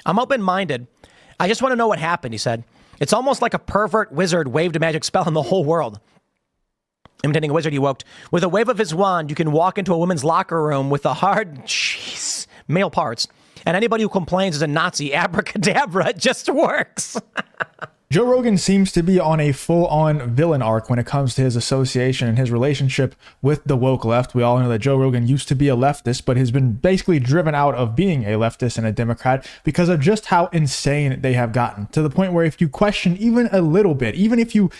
I'm open-minded. I just want to know what happened, he said. It's almost like a pervert wizard waved a magic spell on the whole world. Imitating a wizard, he woked. With a wave of his wand, you can walk into a woman's locker room with a hard, male parts. And anybody who complains is a Nazi. Abracadabra. It just works. Joe Rogan seems to be on a full-on villain arc when it comes to his association and his relationship with the woke left. We all know that Joe Rogan used to be a leftist, but has been basically driven out of being a leftist and a Democrat because of just how insane they have gotten, to the point where if you question even a little bit, even if you...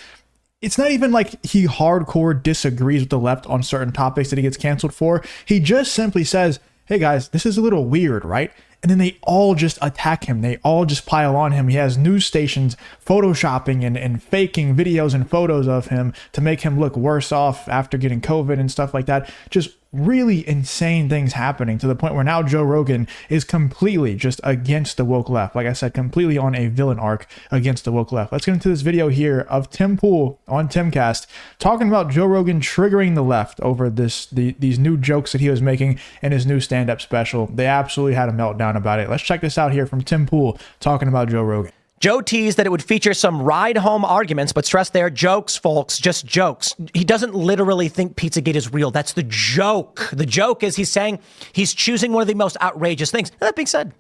It's not even like he hardcore disagrees with the left on certain topics that he gets canceled for. He just simply says, hey guys, this is a little weird, right? And then they all just attack him. They all just pile on him. He has news stations photoshopping and faking videos and photos of him to make him look worse off after getting COVID and stuff like that. Just really insane things happening to the point where now Joe Rogan is completely just against the woke left. Like I said, completely on a villain arc against the woke left. Let's get into this video here of Tim Pool on Timcast talking about Joe Rogan triggering the left over these new jokes that he was making in his new stand-up special. They absolutely had a meltdown about it. Let's check this out here from Tim Pool talking about Joe Rogan. Joe teased that it would feature some ride-home arguments, but stressed they're jokes, folks, just jokes. He doesn't literally think Pizzagate is real. That's the joke. The joke is he's saying he's choosing one of the most outrageous things. That being said,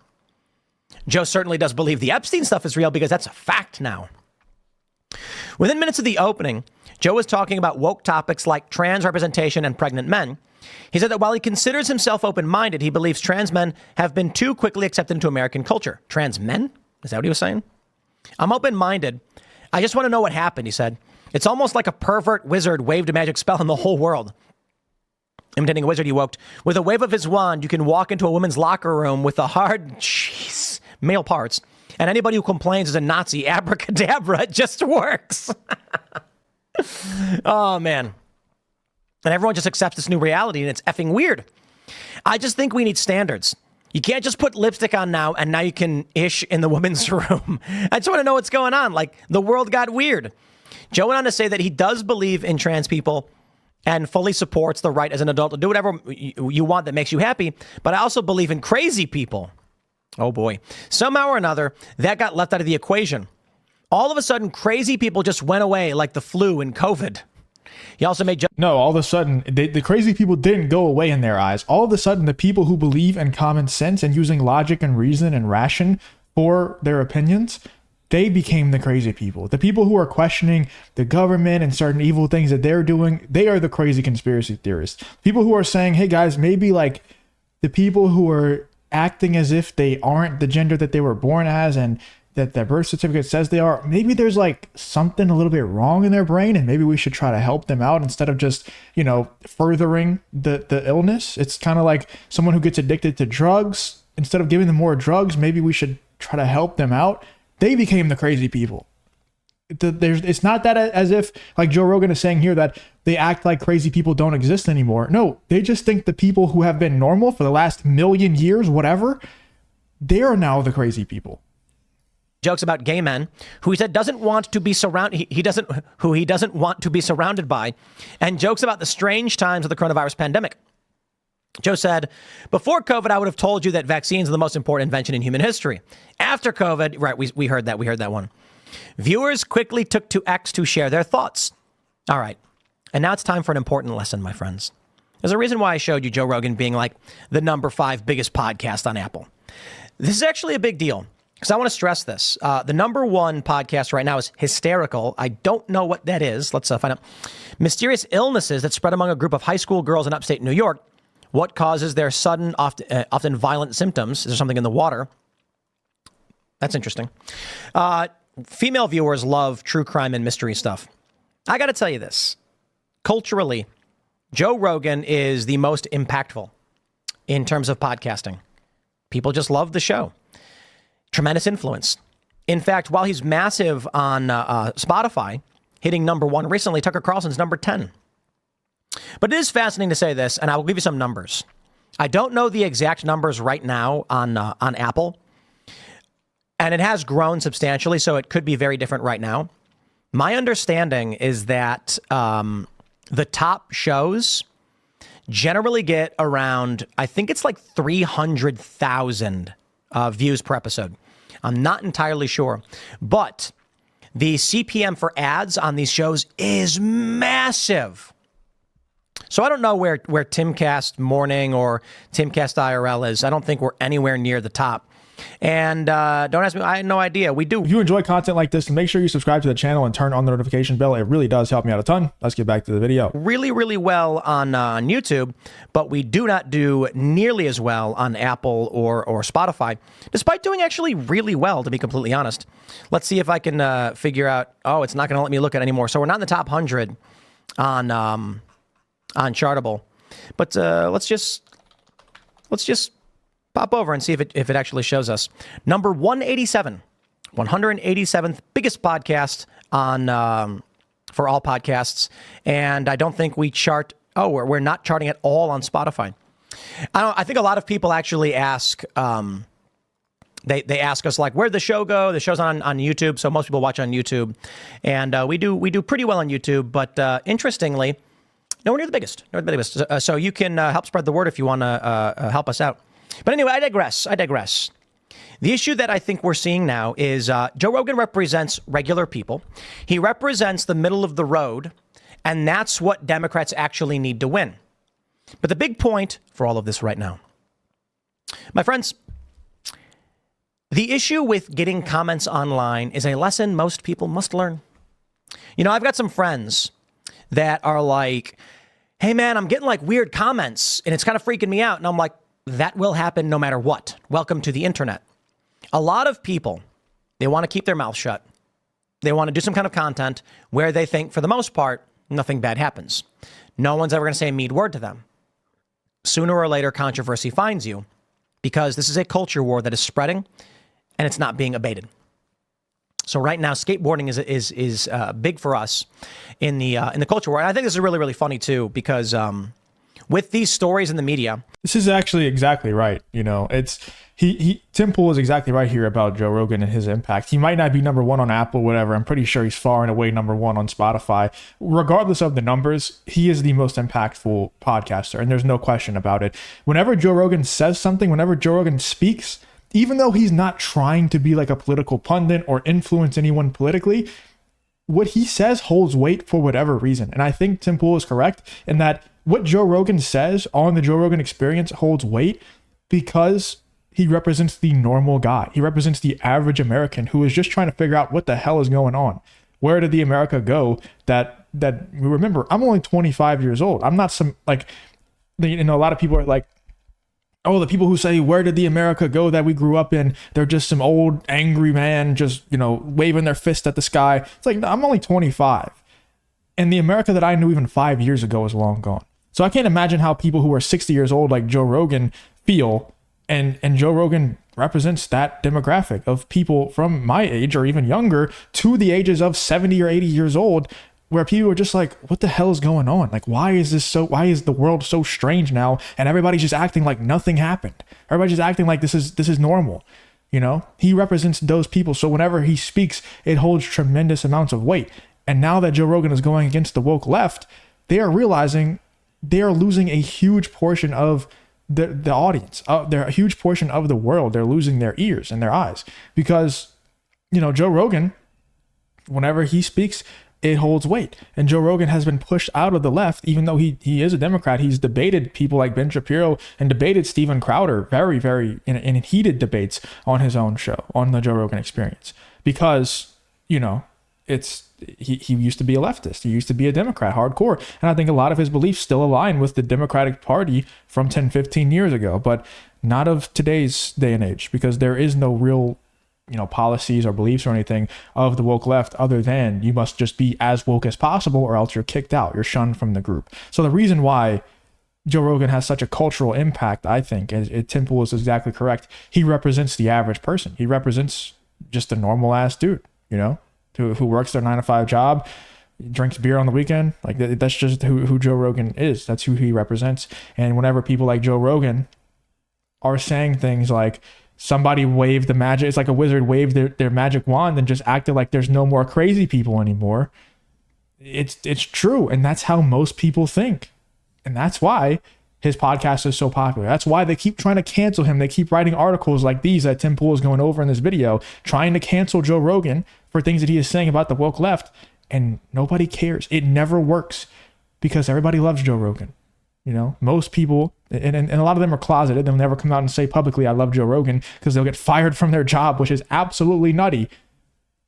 Joe certainly does believe the Epstein stuff is real because that's a fact now. Within minutes of the opening, Joe was talking about woke topics like trans representation and pregnant men. He said that while he considers himself open-minded, he believes trans men have been too quickly accepted into American culture. Trans men? Is that what he was saying? I'm open-minded. I just want to know what happened, he said. It's almost like a pervert wizard waved a magic spell on the whole world. Imitating a wizard, he woked. With a wave of his wand, you can walk into a woman's locker room with a hard, male parts. And anybody who complains is a Nazi. Abracadabra. It just works. Oh, man. And everyone just accepts this new reality, and it's effing weird. I just think we need standards. You can't just put lipstick on now, and now you can ish in the women's room. I just want to know what's going on. Like, the world got weird. Joe went on to say that he does believe in trans people and fully supports the right as an adult to do whatever you want that makes you happy. But I also believe in crazy people. Oh, boy. Somehow or another, that got left out of the equation. All of a sudden, crazy people just went away like the flu and COVID. He also made... No, all of a sudden, the crazy people didn't go away in their eyes. All of a sudden, the people who believe in common sense and using logic and reason and ration for their opinions, they became the crazy people. The people who are questioning the government and certain evil things that they're doing, they are the crazy conspiracy theorists. People who are saying, hey guys, maybe like the people who are acting as if they aren't the gender that they were born as and that their birth certificate says they are, maybe there's like something a little bit wrong in their brain and maybe we should try to help them out instead of just, you know, furthering the illness. It's kind of like someone who gets addicted to drugs. Instead of giving them more drugs, maybe we should try to help them out. They became the crazy people. It's not that as if, like Joe Rogan is saying here, that they act like crazy people don't exist anymore. No, they just think the people who have been normal for the last million years, whatever, they are now the crazy people. Jokes about gay men who he said doesn't want to be surrounded. He doesn't want to be surrounded by, and jokes about the strange times of the coronavirus pandemic. Joe said, before COVID, I would have told you that vaccines are the most important invention in human history. After COVID, right, we heard that. We heard that one. Viewers quickly took to X to share their thoughts. All right. And now it's time for an important lesson, my friends. There's a reason why I showed you Joe Rogan being like the number 5 biggest podcast on Apple. This is actually a big deal. Because I want to stress this. The number 1 podcast right now is Hysterical. I don't know what that is. Let's find out. Mysterious illnesses that spread among a group of high school girls in upstate New York. What causes their sudden, often violent symptoms? Is there something in the water? That's interesting. Female viewers love true crime and mystery stuff. I got to tell you this. Culturally, Joe Rogan is the most impactful in terms of podcasting. People just love the show. Tremendous influence. In fact, while he's massive on Spotify, hitting number 1 recently, Tucker Carlson's number 10. But it is fascinating to say this, and I will give you some numbers. I don't know the exact numbers right now on Apple, and it has grown substantially, so it could be very different right now. My understanding is that the top shows generally get around, I think it's like 300,000 views per episode. I'm not entirely sure. But the CPM for ads on these shows is massive. So I don't know where Timcast Morning or Timcast IRL is. I don't think we're anywhere near the top. And don't ask me, I have no idea. We do. If you enjoy content like this, make sure you subscribe to the channel and turn on the notification bell. It really does help me out a ton. Let's get back to the video. Really, really well on YouTube, but we do not do nearly as well on Apple or Spotify, despite doing actually really well, to be completely honest. Let's see if I can figure out. Oh, it's not going to let me look at it anymore. So we're not in the top 100 on Chartable, but let's just pop over and see if it actually shows us. Number 187, 187th biggest podcast on for all podcasts, and I don't think we chart. Oh, we're not charting at all on Spotify. I think a lot of people actually ask. They ask us, like, where'd the show go? The show's on YouTube, so most people watch on YouTube, and we do pretty well on YouTube. But interestingly, nowhere near the biggest. So you can help spread the word if you want to help us out. But anyway, I digress. The issue that I think we're seeing now is Joe Rogan represents regular people. He represents the middle of the road, and that's what Democrats actually need to win. But the big point for all of this right now, my friends, the issue with getting comments online is a lesson most people must learn. You know, I've got some friends that are like, hey man, I'm getting like weird comments and it's kind of freaking me out. And I'm like, that will happen no matter what. Welcome to the internet. A lot of people, they want to keep their mouth shut. They want to do some kind of content where they think, for the most part, nothing bad happens. No one's ever going to say a mean word to them. Sooner or later, controversy finds you, because this is a culture war that is spreading and it's not being abated. So right now, skateboarding is big for us in the culture war. And I think this is really, really funny too, because with these stories in the media, this is actually exactly right. You know, it's Tim Pool is exactly right here about Joe Rogan and his impact. He might not be number one on Apple, whatever. I'm pretty sure he's far and away number one on Spotify. Regardless of the numbers, he is the most impactful podcaster, and there's no question about it. Whenever Joe Rogan says something, whenever Joe Rogan speaks, even though he's not trying to be like a political pundit or influence anyone politically, what he says holds weight for whatever reason. And I think Tim Pool is correct in that what Joe Rogan says on the Joe Rogan Experience holds weight because he represents the normal guy. He represents the average American who is just trying to figure out what the hell is going on. Where did the America go that remember, I'm only 25 years old. I'm not some, like, you know, a lot of people are like, oh, the people who say, where did the America go that we grew up in? They're just some old angry man just, you know, waving their fist at the sky. It's like, no, I'm only 25. And the America that I knew even 5 years ago is long gone. So I can't imagine how people who are 60 years old like Joe Rogan feel. And Joe Rogan represents that demographic of people from my age or even younger to the ages of 70 or 80 years old, where people are just like, what the hell is going on? Like, why is the world so strange now? And everybody's just acting like nothing happened. Everybody's just acting like this is normal. You know, he represents those people. So whenever he speaks, it holds tremendous amounts of weight. And now that Joe Rogan is going against the woke left, they are realizing they are losing a huge portion of the audience. They're a huge portion of the world. They're losing their ears and their eyes because, you know, Joe Rogan, whenever he speaks, it holds weight. And Joe Rogan has been pushed out of the left, even though he is a Democrat. He's debated people like Ben Shapiro and debated Steven Crowder very, very in heated debates on his own show, on the Joe Rogan Experience, because, you know, he used to be a leftist. He used to be a Democrat hardcore. And I think a lot of his beliefs still align with the Democratic Party from 10, 15 years ago, but not of today's day and age, because there is no real, you know, policies or beliefs or anything of the woke left other than you must just be as woke as possible or else you're kicked out. You're shunned from the group. So the reason why Joe Rogan has such a cultural impact, I think, Tim Pool is exactly correct. He represents the average person. He represents just a normal ass dude, you know, who works their 9-to-5 job, drinks beer on the weekend. Like that's just who Joe Rogan is. That's who he represents. And whenever people like Joe Rogan are saying things like somebody waved the magic, it's like a wizard waved their magic wand and just acted like there's no more crazy people anymore. It's true. And that's how most people think. And that's why his podcast is so popular. That's why they keep trying to cancel him. They keep writing articles like these that Tim Pool is going over in this video, trying to cancel Joe Rogan for things that he is saying about the woke left. And nobody cares. It never works because everybody loves Joe Rogan. You know, most people, and a lot of them are closeted. They'll never come out and say publicly, I love Joe Rogan, because they'll get fired from their job, which is absolutely nutty.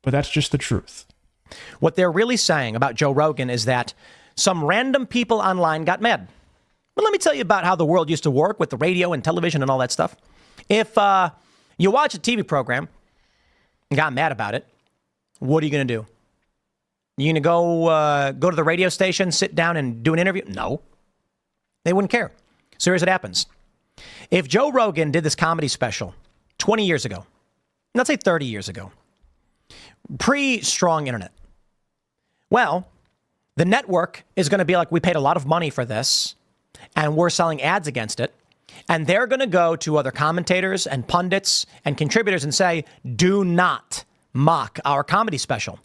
But that's just the truth. What they're really saying about Joe Rogan is that some random people online got mad. But let me tell you about how the world used to work with the radio and television and all that stuff. If you watch a TV program and got mad about it, what are you going to do? You going to go to the radio station, sit down and do an interview? No. They wouldn't care. So here's what happens. If Joe Rogan did this comedy special 20 years ago, let's say 30 years ago, pre-strong internet, well, the network is going to be like, we paid a lot of money for this, and we're selling ads against it. And they're going to go to other commentators and pundits and contributors and say, do not mock our comedy special.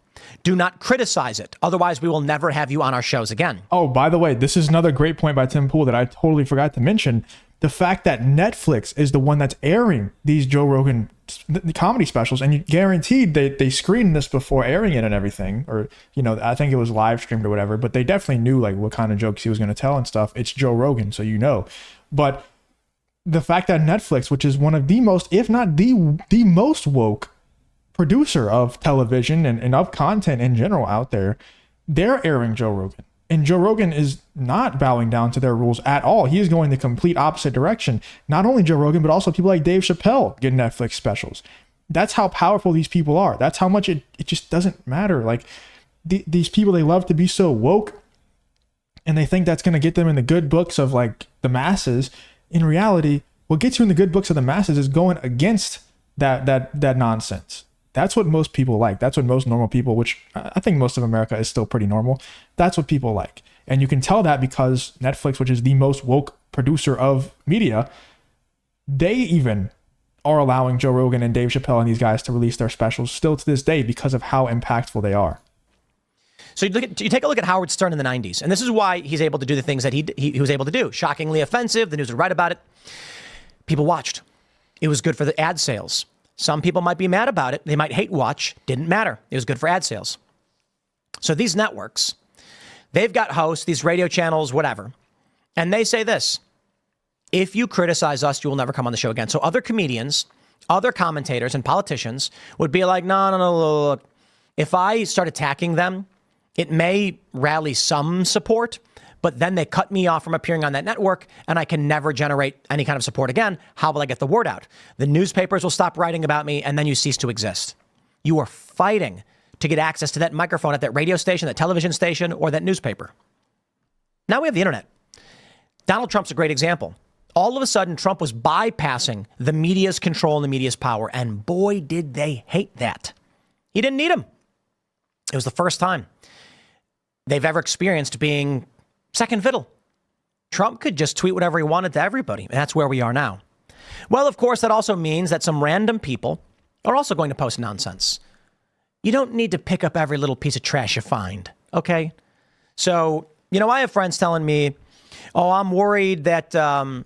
Do not criticize it. Otherwise, we will never have you on our shows again. Oh, by the way, this is another great point by Tim Pool that I totally forgot to mention. The fact that Netflix is the one that's airing these Joe Rogan comedy specials, and you guaranteed they screened this before airing it and everything, or, you know, I think it was live streamed or whatever, but they definitely knew like what kind of jokes he was going to tell and stuff. It's Joe Rogan, so you know. But the fact that Netflix, which is one of the most, if not the most woke producer of television and of content in general out there, they're airing Joe Rogan. And Joe Rogan is not bowing down to their rules at all. He is going the complete opposite direction. Not only Joe Rogan, but also people like Dave Chappelle get Netflix specials. That's how powerful these people are. That's how much it just doesn't matter. Like these people, they love to be so woke, and they think that's going to get them in the good books of like the masses. In reality, what gets you in the good books of the masses is going against that nonsense. That's what most people like. That's what most normal people, which I think most of America is still pretty normal. That's what people like. And you can tell that because Netflix, which is the most woke producer of media, they even are allowing Joe Rogan and Dave Chappelle and these guys to release their specials still to this day because of how impactful they are. So you take a look at Howard Stern in the 90s, and this is why he's able to do the things that he was able to do. Shockingly offensive. The news would write about it. People watched. It was good for the ad sales. Some people might be mad about it. They might hate watch. Didn't matter. It was good for ad sales. So these networks, they've got hosts, these radio channels, whatever. And they say this: if you criticize us, you will never come on the show again. So other comedians, other commentators and politicians would be like, no, look. If I start attacking them, it may rally some support, but then they cut me off from appearing on that network, and I can never generate any kind of support again. How will I get the word out? The newspapers will stop writing about me, and then you cease to exist. You are fighting to get access to that microphone at that radio station, that television station, or that newspaper. Now we have the internet. Donald Trump's a great example. All of a sudden, Trump was bypassing the media's control and the media's power, and boy, did they hate that. He didn't need him. It was the first time they've ever experienced being second fiddle. Trump could just tweet whatever he wanted to everybody, and that's where we are now. Well, of course, that also means that some random people are also going to post nonsense. You don't need to pick up every little piece of trash you find, okay? So, you know, I have friends telling me, oh, I'm worried that, I'll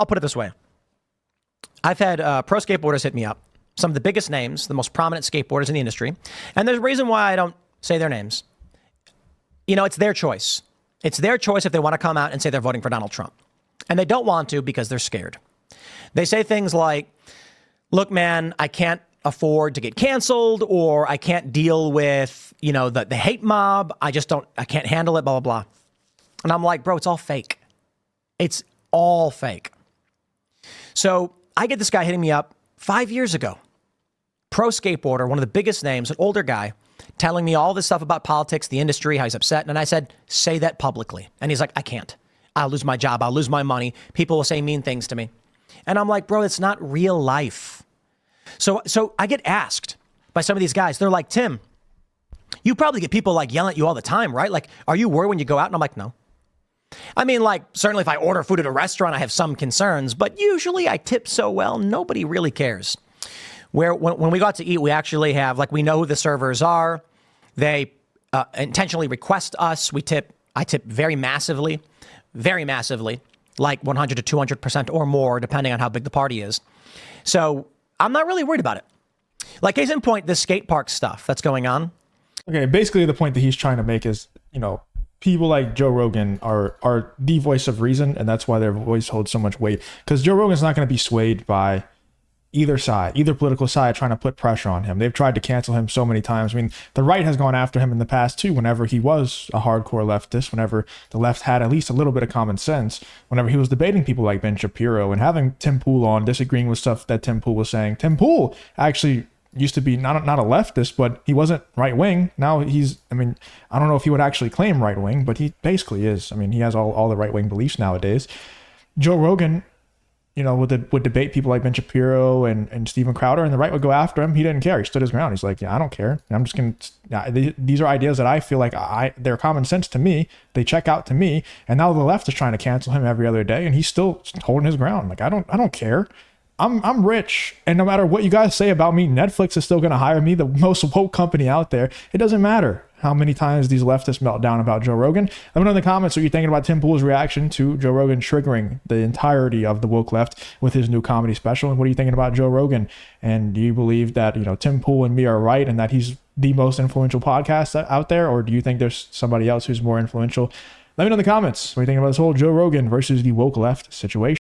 put it this way. I've had pro skateboarders hit me up, some of the biggest names, the most prominent skateboarders in the industry, and there's a reason why I don't say their names. You know, it's their choice. It's their choice if they want to come out and say they're voting for Donald Trump. And they don't want to because they're scared. They say things like, look, man, I can't afford to get canceled, or I can't deal with, you know, the hate mob. I can't handle it, blah, blah, blah. And I'm like, bro, it's all fake. It's all fake. So I get this guy hitting me up 5 years ago. Pro skateboarder, one of the biggest names, an older guy, telling me all this stuff about politics, the industry, how he's upset. And I said, say that publicly. And he's like, I can't. I'll lose my job. I'll lose my money. People will say mean things to me. And I'm like, bro, it's not real life. So I get asked by some of these guys. They're like, Tim, you probably get people like yelling at you all the time, right? Like, are you worried when you go out? And I'm like, no. I mean, like, certainly if I order food at a restaurant, I have some concerns. But usually I tip so well, nobody really cares. When we go out to eat, we actually have, like, we know who the servers are. They intentionally request us. I tip very massively. very massively, like 100 to 200% or more, depending on how big the party is. So I'm not really worried about it. Like, case in point, this skate park stuff that's going on. Okay, basically the point that he's trying to make is, people like Joe Rogan are the voice of reason, and that's why their voice holds so much weight. Because Joe Rogan's not going to be swayed by either side, either political side trying to put pressure on him. They've tried to cancel him so many times. I mean, the right has gone after him in the past too, whenever he was a hardcore leftist, whenever the left had at least a little bit of common sense, whenever he was debating people like Ben Shapiro and having Tim Pool on, disagreeing with stuff that Tim Pool was saying. Tim Pool actually used to be not a leftist, but he wasn't right wing. Now he's, I don't know if he would actually claim right wing, but he basically is. He has all the right wing beliefs nowadays. Joe Rogan, would debate people like Ben Shapiro and Steven Crowder, and the right would go after him. He didn't care. He stood his ground. He's like, yeah, I don't care. I'm just going to, these are ideas that I feel like they're common sense to me. They check out to me. And now the left is trying to cancel him every other day, and he's still holding his ground. Like, I don't care. I'm rich, and no matter what you guys say about me, Netflix is still going to hire me, the most woke company out there. It doesn't matter how many times these leftists melt down about Joe Rogan. Let me know in the comments what you're thinking about Tim Pool's reaction to Joe Rogan triggering the entirety of the woke left with his new comedy special. And what are you thinking about Joe Rogan? And do you believe that, Tim Pool and me are right and that he's the most influential podcast out there? Or do you think there's somebody else who's more influential? Let me know in the comments what you think about this whole Joe Rogan versus the woke left situation.